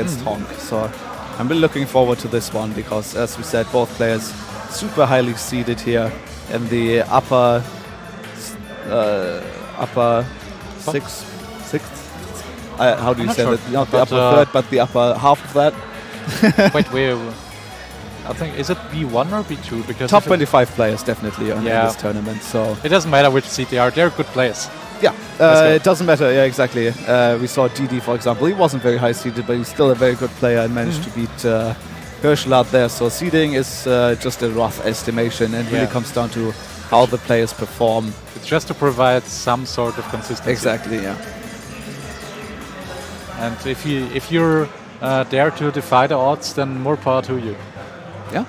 against Honk. So I'm really looking forward to this one because, as we said, both players super highly seeded here in the upper sixth. How do you say that? Not the upper third, but the upper half of that. Wait, I think, is it B1 or B2? Because top 25 players definitely in this tournament. So it doesn't matter which seed they are; they're good players. Yeah, it doesn't matter. Yeah, exactly. We saw DD, for example. He wasn't very high seeded, but he's still a very good player and managed to beat Herschel out there. So seeding is just a rough estimation and really comes down to how the players perform. It's just to provide some sort of consistency. Exactly. Yeah. And if you're dare to defy the odds, then more power to you. Yeah.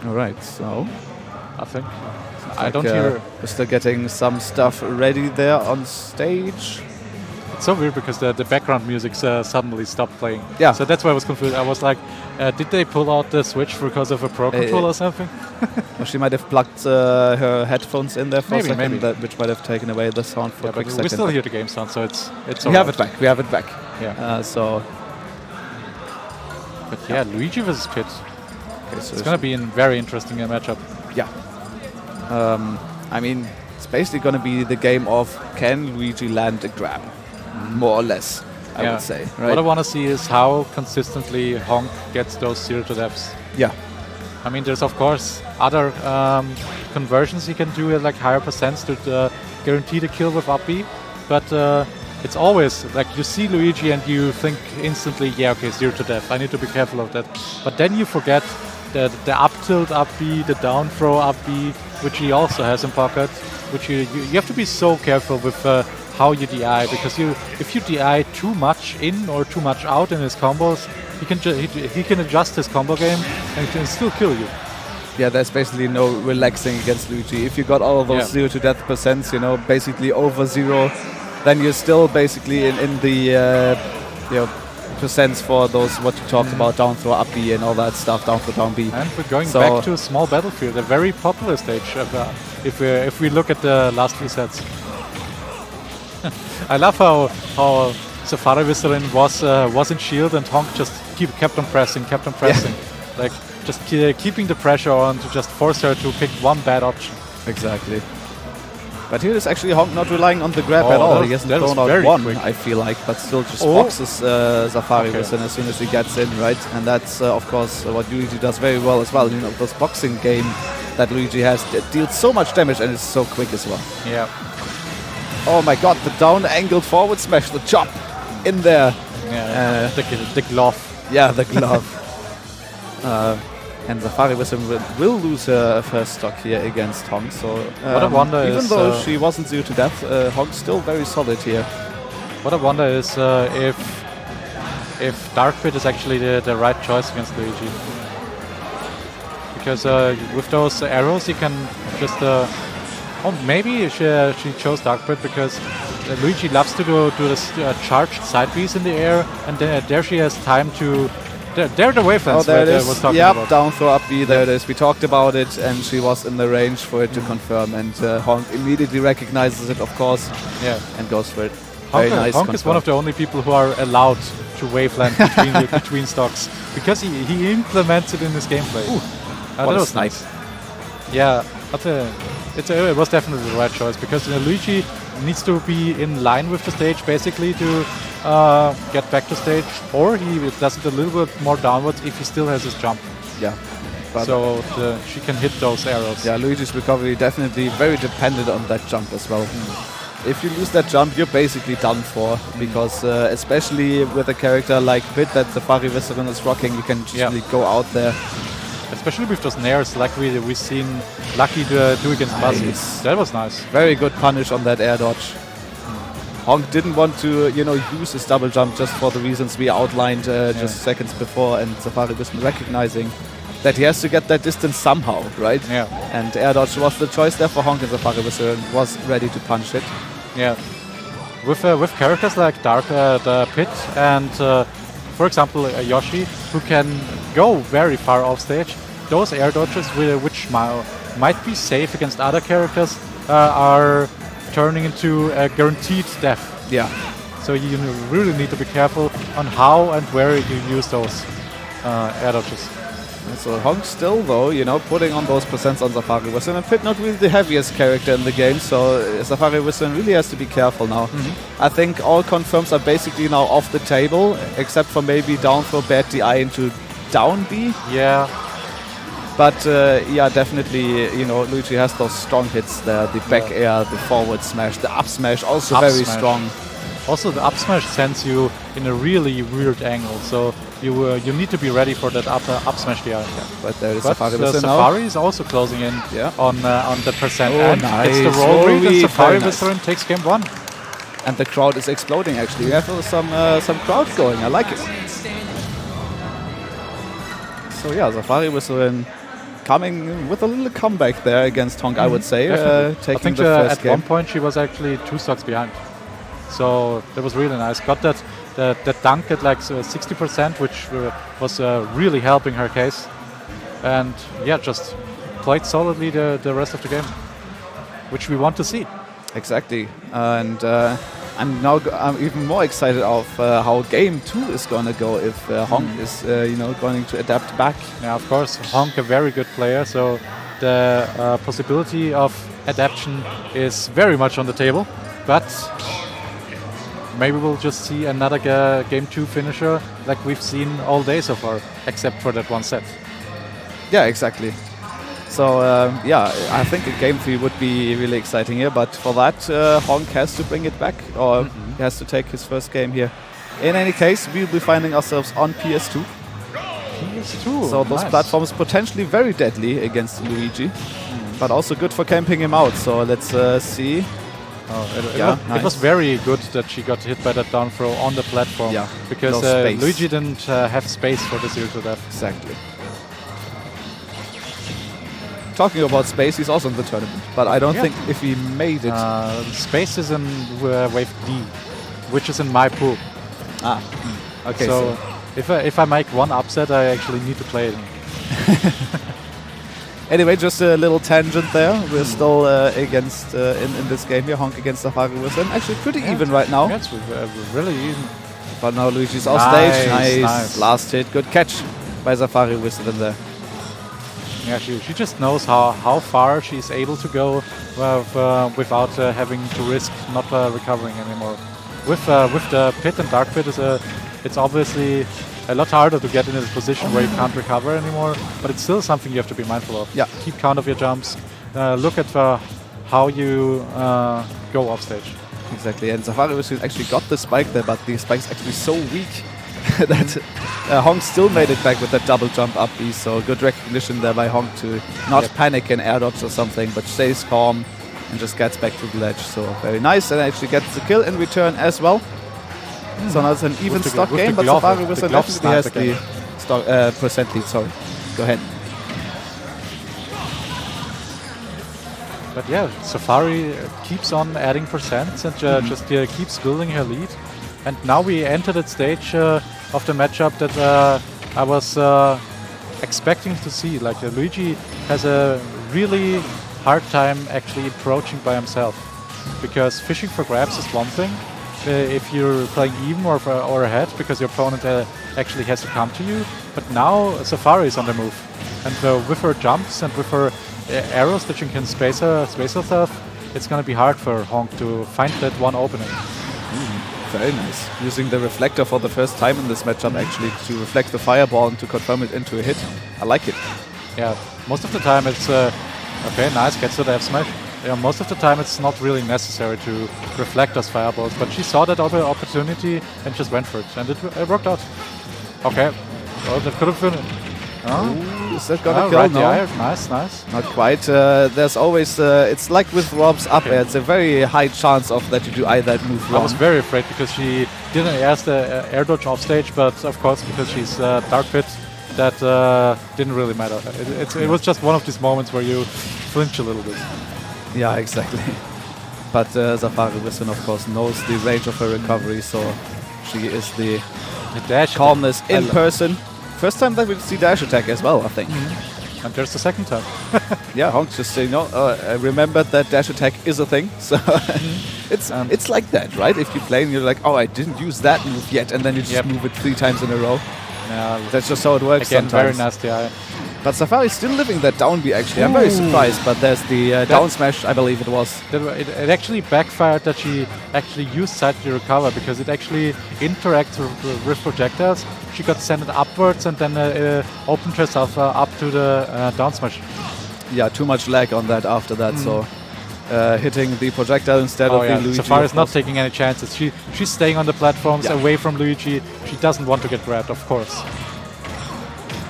All right. So I think I don't hear. We're still getting some stuff ready there on stage. It's so weird because the background music suddenly stopped playing. Yeah. So that's why I was confused. I was like, did they pull out the switch because of a Pro Controller or something? Or she might have plugged her headphones in there for a second, which might have taken away the sound for a quick second. We still hear the game sound, so it's we have it back. We have it back. Yeah. But yeah, Luigi versus Pit. Okay, so it's going to be a very interesting matchup. Yeah. I mean, it's basically going to be the game of can Luigi land a grab, more or less, I would say. Right? What I want to see is how consistently Honk gets those 0-to-deaths. Yeah. I mean, there's of course other conversions he can do at like higher percents to guarantee the kill with up B, but it's always like you see Luigi and you think instantly, yeah, okay, 0-to-death. I need to be careful of that. But then you forget the up tilt up B, the down throw up B, which he also has in pocket. Which you have to be so careful with how you DI, because if you DI too much in or too much out in his combos, he can adjust his combo game and he can still kill you. Yeah, there's basically no relaxing against Luigi. If you got all of those 0-to-death percents, basically over 0, then you're still basically in the percents for those what you talked about, down throw up B and all that stuff, down throw down B. And we're going back to a small battlefield, a very popular stage. If we look at the last few sets, I love how Safariwisserin was in shield and Honk just kept on pressing, like just keeping the pressure on to just force her to pick one bad option. Exactly. But here is actually Honk not relying on the grab at all. He hasn't thrown out one, quick. I feel like, but still just boxes Safariwisserin as soon as he gets in, right? And that's, of course, what Luigi does very well as well. This boxing game that Luigi has deals so much damage and is so quick as well. Yeah. Oh my god, the down angled forward smash, the chop in there. Yeah, the glove. Yeah, the glove. And Safariwisserin will lose her first stock here against Honk. So what I wonder even though she wasn't 0-to-death, Honk's still very solid here. What I wonder is if Dark Pit is actually the right choice against Luigi. Because with those arrows, you can just... maybe she chose Dark Pit because Luigi loves to do this charged side piece in the air, and then there she has time to... There the wavelands there it is. Was talking about. Down throw up B, there it is. We talked about it, and she was in the range for it to confirm, and Honk immediately recognizes it, of course, and goes for it. Very nice. Honk is one of the only people who are allowed to waveland between stocks, because he implements it in his gameplay. That was nice. Yeah, but it was definitely the right choice, because Luigi needs to be in line with the stage, basically, to get back to stage, or he does it a little bit more downwards if he still has his jump. Yeah. So she can hit those arrows. Yeah, Luigi's recovery definitely very dependent on that jump as well. If you lose that jump, you're basically done for, because especially with a character like Pit that Safariwisserin is rocking, you can just really go out there. Especially with those nairs, like we seen Lucky do against Buzzy. That was nice. Very good punish on that air dodge. Honk didn't want to, use his double jump just for the reasons we outlined just seconds before, and Safariwisserin recognizing that he has to get that distance somehow, right? Yeah. And air dodge was the choice there for Honk, and Safariwisserin was ready to punch it. Yeah. With characters like the Pit and for example Yoshi, who can go very far off stage, those air dodges which might be safe against other characters are turning into a guaranteed death. Yeah. So you really need to be careful on how and where you use those air dodges. So Honk still, though, you know, putting on those percents on Safariwisserin, and Pit not really the heaviest character in the game, so Safariwisserin really has to be careful now. I think all confirms are basically now off the table, except for maybe down throw bad DI into down B. Yeah. But yeah, definitely, you know, Luigi has those strong hits there, the back air, the forward smash, the up smash, also Up very smash. strong. Also, the up smash sends you in a really weird angle, so you need to be ready for that up smash DI. But there is But Safariwisserin now. Safari is also closing in on the percent. Oh, And nice. it's the roll read, and Very Safariwisserin takes game 1. And the crowd is exploding, actually. We have some crowd going. I like it. So yeah, Safariwisserin coming with a little comeback there against Honk, I would say. Taking I think the first at game. one point she was actually 2 stocks behind. So that was really nice. Got that dunk at like 60%, which was really helping her case. And yeah, just played solidly the rest of the game, which we want to see. Exactly. And I'm even more excited of how game 2 is going to go if Honk is you know, going to adapt back. Yeah, of course, Honk a very good player, so the possibility of adaptation is very much on the table. But maybe we'll just see another game 2 finisher like we've seen all day so far, except for that one set. Yeah, exactly. So yeah, I think a game 3 would be really exciting here, but for that Honk has to bring it back, or he has to take his first game here. In any case, we'll be finding ourselves on PS2. PS2, so those platforms potentially very deadly against Luigi, but also good for camping him out. So let's see. It was very good that she got hit by that down throw on the platform, because Luigi didn't have space for the 0 to death. Exactly. Talking about space, he's also in the tournament, but I don't think if he made it. Space is in wave D, which is in my pool. Okay. So if I make one upset, I actually need to play it. Anyway, just a little tangent there. We're still against in this game here, Honk against Safariwisserin. Actually, pretty even right now. Yeah, it's really even. But now Luigi's off stage. Nice. Last hit, good catch by Safariwisserin there. Yeah, she just knows how far she's able to go without having to risk not recovering anymore. With the pit and dark pit, it's obviously a lot harder to get in a position where you can't recover anymore, but it's still something you have to be mindful of. Yeah. Keep count of your jumps. Look at how you go off stage. Exactly, and Safariwisserin actually got the spike there, but the spike's actually so weak that Honk still made it back with that double jump up B, so good recognition there by Honk to not panic and air dodge or something, but stays calm and just gets back to the ledge. So very nice, and actually gets the kill in return as well. So now it's an even stock game, but Safariwisserin definitely has the stock, percent lead. Sorry, go ahead. But yeah, Safari keeps on adding percents and just keeps building her lead. And now we enter that stage of the matchup that I was expecting to see. Like Luigi has a really hard time actually approaching by himself, because fishing for grabs is one thing if you're playing even or ahead, because your opponent actually has to come to you. But now Safari is on the move, and with her jumps and with her arrows that you can space herself, it's going to be hard for Honk to find that one opening. Very nice. Using the reflector for the first time in this matchup, actually, to reflect the fireball and to confirm it into a hit. I like it. Yeah, most of the time it's okay, nice, gets to the F smash. Yeah, most of the time it's not really necessary to reflect those fireballs, but she saw that other opportunity and just went for it, and it worked out. Okay, well, that could have been. Ooh, is that gonna kill? Right, no. yeah, nice. Not quite. There's always, it's like with Rob's up air, it's a very high chance of that you do either move wrong. I was very afraid because she didn't ask the air dodge off stage, but of course because she's dark pit, that didn't really matter. It was just one of these moments where you flinch a little bit. Yeah, exactly. But Safariwisserin, of course, knows the range of her recovery, so she is the dash calmness in person. First time that we see dash attack as well, I think. And there's the second time. Yeah, Honk just saying, I remembered that dash attack is a thing. So it's like that, right? If you play and you're like, oh, I didn't use that move yet, and then you just move it 3 times in a row. Yeah, that's just how it works again, sometimes. Very nasty. But Safari's still living that down B, actually. I'm very surprised, but there's the down smash, I believe it was. It actually backfired that she actually used side to recover, because it actually interacts with projectiles. She got sent upwards and then opened herself up to the down smash. Yeah, too much lag on that after that, so hitting the projectile instead of the Luigi. Safari's not taking any chances. She's staying on the platforms away from Luigi. She doesn't want to get grabbed, of course.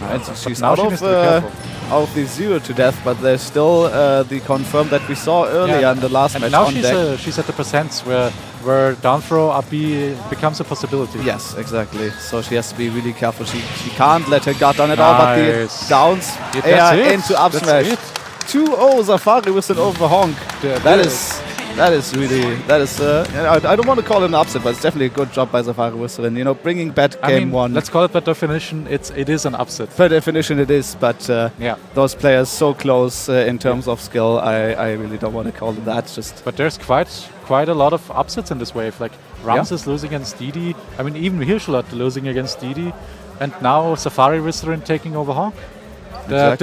Right, so she's out of the 0 to death, but there's still the confirm that we saw earlier in the last match now on deck. She's at the percents where down throw up B becomes a possibility. Yes, exactly. So she has to be really careful. She can't let her guard down at all, but the downs into up smash. 2-0 Safariwisserin over Honk. That is really, I don't want to call it an upset, but it's definitely a good job by Safariwisserin. You know, bringing back game 1. Let's call it by definition. It is an upset. Per definition, it is. But those players so close in terms of skill, I really don't want to call it that. But there's quite a lot of upsets in this wave. Like Rams is losing against DD. I mean, even Hirschlot losing against DD, and now Safariwisserin taking over Honk. Exactly.